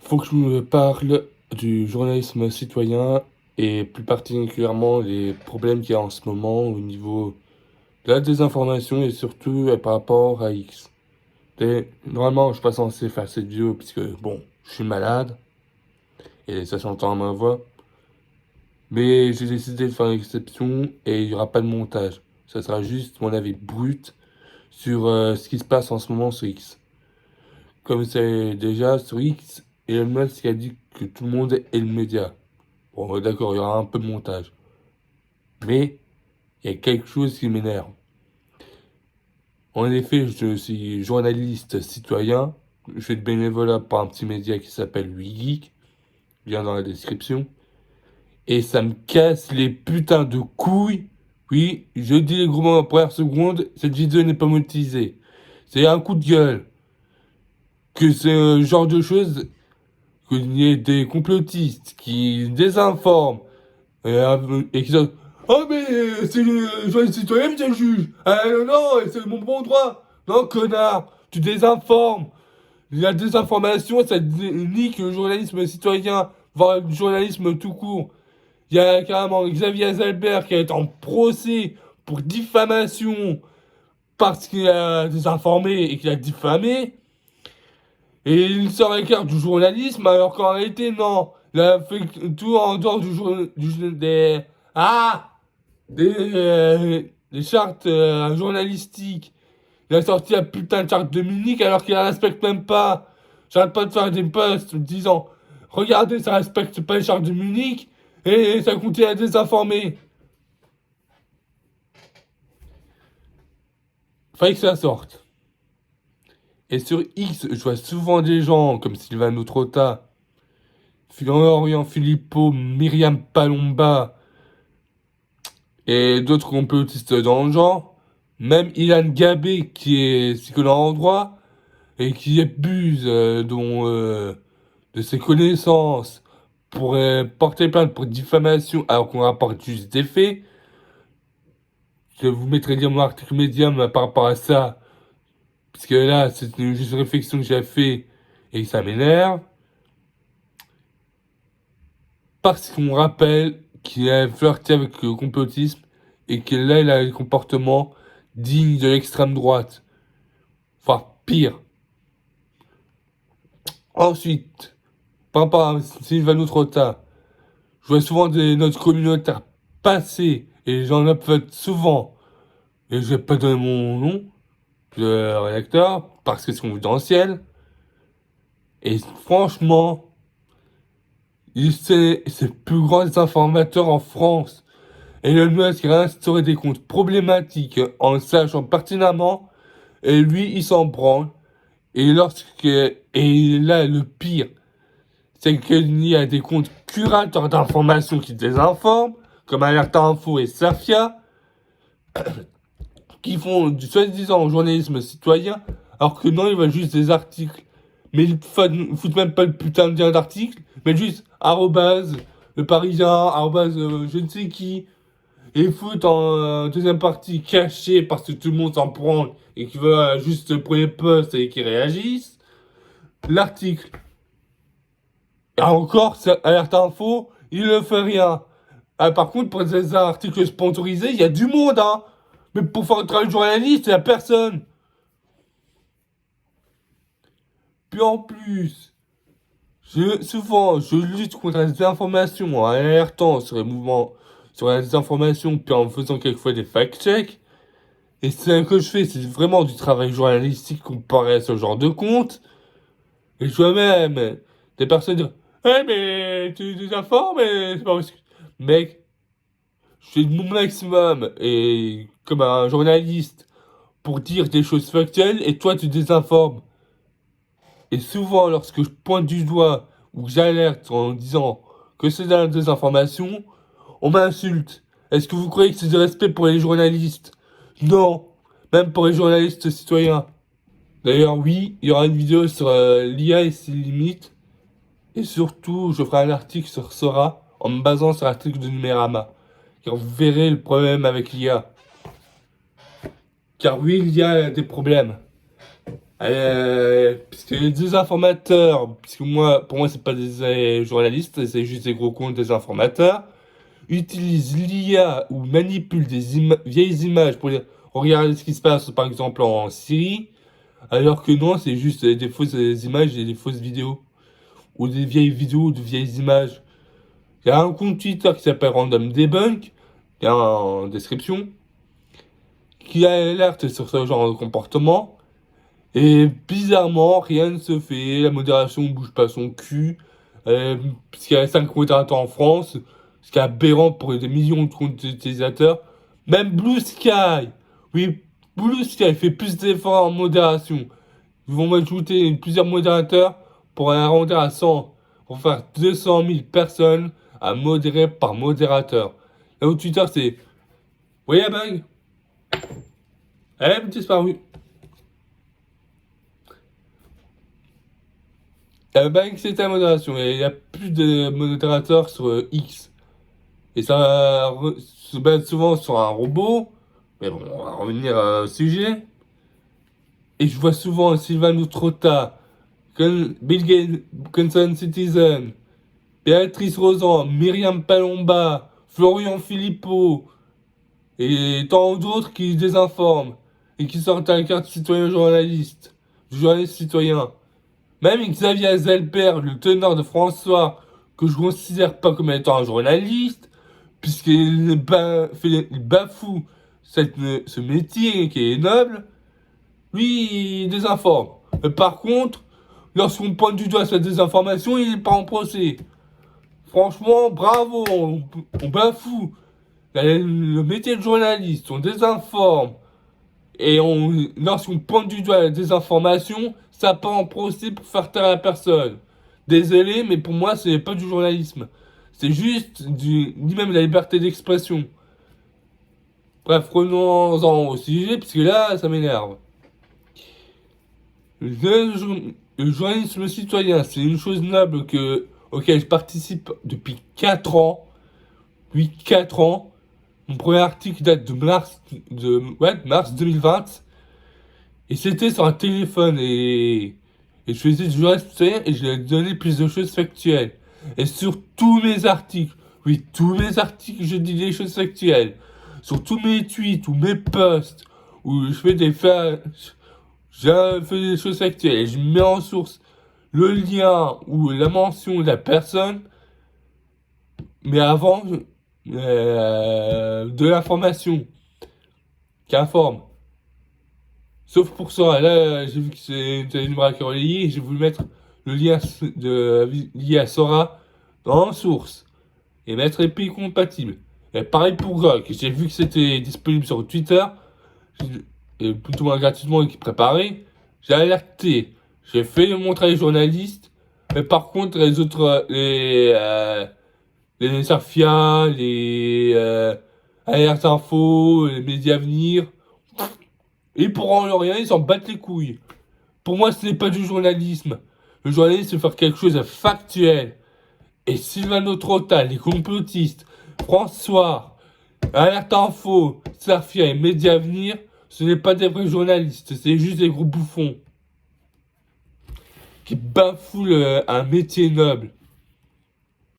Faut que je me parle du journalisme citoyen et plus particulièrement les problèmes qu'il y a en ce moment au niveau de la désinformation et surtout par rapport à X. Normalement, je suis pas censé faire cette vidéo puisque, bon, je suis malade et ça s'entend à ma voix. Mais j'ai décidé de faire une exception et il n'y aura pas de montage. Ça sera juste mon avis brut sur ce qui se passe en ce moment sur X. Comme c'est déjà sur X, Elon Musk a dit que tout le monde est le média. Bon, d'accord, il y aura un peu de montage. Mais il y a quelque chose qui m'énerve. En effet, je suis journaliste citoyen. Je fais de bénévolat pour un petit média qui s'appelle 8geek. Lien dans la description. Et ça me casse les putains de couilles. Oui, je dis les gros mots en première seconde. Cette vidéo n'est pas monétisée. C'est un coup de gueule. Que c'est ce genre de choses, qu'il y ait des complotistes qui désinforment et qui disent oh mais c'est le journaliste citoyen qui est le juge. Ah non, non, c'est mon bon droit. Non, connard, tu désinformes. La désinformation, ça nique le journalisme citoyen, voire le journalisme tout court. Il y a carrément Xavier Azalbert qui est en procès pour diffamation parce qu'il a désinformé et qu'il a diffamé. Et il sort la carte du journalisme alors qu'en réalité, non. Il a fait tout en dehors des chartes journalistiques. Il a sorti la putain de charte de Munich alors qu'il la respecte même pas. J'arrête pas de faire des posts disant regardez, ça respecte pas les chartes de Munich et ça continue à désinformer. Fallait que ça sorte. Et sur X, je vois souvent des gens comme Sylvano Trotta, Florian Philippot, Myriam Palomba et d'autres complotistes dans le genre. Même Ilan Gabé, qui est psychologue en droit, et qui abuse de ses connaissances pour porter plainte pour diffamation alors qu'on rapporte juste des faits. Je vous mettrai lire mon article Medium par rapport à ça, parce que là, c'est juste une réflexion que j'ai fait et ça m'énerve. Parce qu'on rappelle qu'il a flirté avec le complotisme et que là, il a des comportements dignes de l'extrême droite. Voire pire. Ensuite, par rapport à Sylvano Trotta, je vois souvent des notes communautaires passer et j'en upvote souvent. Et je vais pas donner mon nom de rédacteur parce que c'est confidentiel. Et franchement, c'est le plus grand informateurs en France. Elon Musk a instauré des comptes problématiques en le sachant pertinemment, et lui, il s'en branle. Et là, le pire, c'est qu'il y a des comptes curateurs d'informations qui désinforment, comme Alerta Info et Safia, qui font du soi-disant journalisme citoyen, alors que non, ils veulent juste des articles. Mais ils foutent même pas le putain de lien d'article, mais juste arrobase, le Parisien, arrobase, je ne sais qui. Et ils foutent en deuxième partie cachée parce que tout le monde s'en prend et qui veut juste le premier post et qui réagissent. L'article. Et encore, Alerte Info, il ne fait rien. Ah, par contre, pour des articles sponsorisés, il y a du monde, hein. Mais pour faire un travail de journaliste, il n'y a personne. Puis en plus, souvent, je lutte contre les informations en alertant sur les mouvements, sur les informations, puis en faisant quelquefois des fact-checks. Et c'est ce que je fais, c'est vraiment du travail journalistique comparé à ce genre de compte. Et je vois même des personnes dire eh mais tu désinformes, mais c'est pas possible. Mec, je fais de mon maximum et comme un journaliste pour dire des choses factuelles et toi tu désinformes. Et souvent lorsque je pointe du doigt ou que j'alerte en disant que c'est de la désinformation, on m'insulte. Est-ce que vous croyez que c'est du respect pour les journalistes? Non, même pour les journalistes citoyens. D'ailleurs, oui, il y aura une vidéo sur l'IA et ses limites. Et surtout, je ferai un article sur Sora en me basant sur l'article de Numérama. Car vous verrez le problème avec l'IA. Car oui, il y a des problèmes. Puisque les désinformateurs, puisque pour moi, c'est pas des journalistes, c'est juste des gros comptes désinformateurs, utilisent l'IA ou manipulent des vieilles images pour regarder ce qui se passe, par exemple, en Syrie, alors que non, c'est juste des fausses images et des fausses vidéos, ou des vieilles vidéos ou de vieilles images. Il y a un compte Twitter qui s'appelle Random Debunk, il y a en description, qui alerte sur ce genre de comportement. Et bizarrement, rien ne se fait, la modération ne bouge pas son cul, puisqu'il y a 5 modérateurs en France, ce qui est aberrant pour des millions de comptes d'utilisateurs. Même Blue Sky, oui, Blue Sky fait plus d'efforts en modération. Ils vont m'ajouter plusieurs modérateurs pour arrondir à 100, pour faire 200 000 personnes à modérer par modérateur. Là où Twitter, c'est... Oui, la bug? Elle a disparu. C'est la modération. Il y a plus de modérateurs sur X. Et ça se base souvent sur un robot. Mais bon, on va revenir au sujet. Et je vois souvent Sylvano Trotta, Bill Gates, Concern Citizen, Béatrice Rosan, Myriam Palomba, Florian Philippot, et tant d'autres qui désinforment et qui sortent à la carte citoyen journaliste citoyen. Même Xavier Zelpert, le teneur de François, que je considère pas comme étant un journaliste, puisqu'il bafoue ce métier qui est noble, lui, il désinforme. Mais par contre, lorsqu'on pointe du doigt cette désinformation, il n'est pas en procès. Franchement, bravo, on bafoue le métier de journaliste, on désinforme. Et lorsqu'on pointe du doigt la désinformation, ça part en procès pour faire taire la personne. Désolé, mais pour moi, ce n'est pas du journalisme. C'est juste ni même la liberté d'expression. Bref, revenons-en au sujet, parce que là, ça m'énerve. Le journalisme citoyen, c'est une chose noble auquel je participe depuis 4 ans. Depuis 4 ans. Mon premier article date de mars 2020. Et c'était sur un téléphone et je faisais du journalisme citoyen et je lui ai donné plus de choses factuelles. Et sur tous mes articles, oui, tous mes articles, je dis des choses factuelles. Sur tous mes tweets ou mes posts où je fais je fais des choses factuelles et je mets en source le lien ou la mention de la personne, mais avant de l'information qui informe. Sauf pour ça, là j'ai vu que c'était une braque relayée et j'ai voulu mettre le lien lié à Sora dans source et mettre API compatible. Et pareil pour Grok, j'ai vu que c'était disponible sur Twitter, et plutôt moins gratuitement et qui préparait, j'ai alerté, j'ai fait mon travail journaliste, mais par contre les autres, les Safia, les Alerte Info, les médias Avenir, ils pourront rien, ils s'en battent les couilles. Pour moi, ce n'est pas du journalisme. Le journalisme, c'est faire quelque chose de factuel. Et Sylvano Trotta, les complotistes, François, Alerte Info, Safia et Média Avenir, ce n'est pas des vrais journalistes, c'est juste des gros bouffons qui bafouent un métier noble.